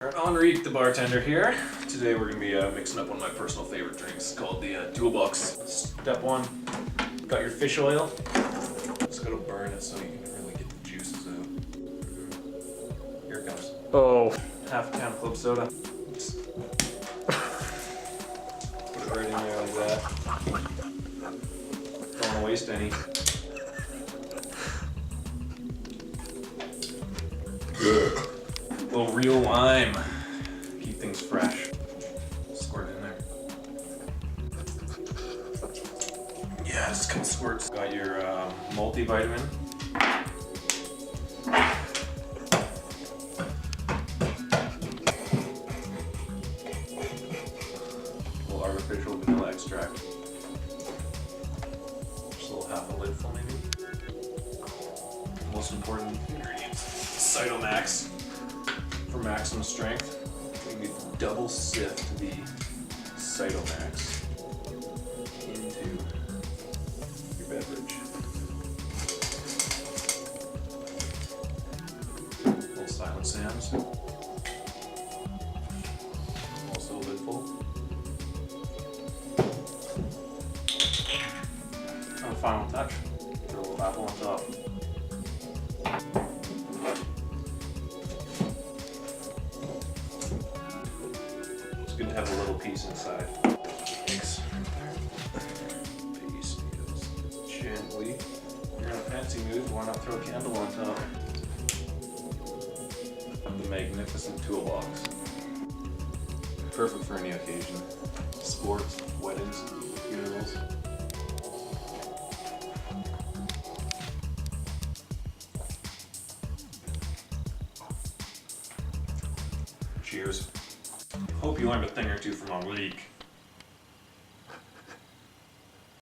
Enrique, the bartender here. Today we're going to be mixing up one of my personal favorite drinks called the Toolbox. Step one, got your fish oil. Just got to burn it so you can really get the juices out. Here it comes. Oh, half a can of club soda. Put it right in there like that. Don't want to waste any. A little real lime. Keep things fresh. Squirt it in there. Yeah, just a couple squirts. Got your multivitamin. A little artificial vanilla extract. Just a little half a lid full maybe. Most important ingredients. Cytomax. For maximum strength, we need to double sift the Cytomax into your beverage. Little Silent Sam's. Also a lid full. And a final touch, put a little apple on top. Good to have a little piece inside. Mix. Piece gently. If you're in a fancy mood, why not throw a candle on top of the magnificent Toolbox? Perfect for any occasion. Sports, weddings, funerals. Cheers. Hope you learned a thing or two from Enrique.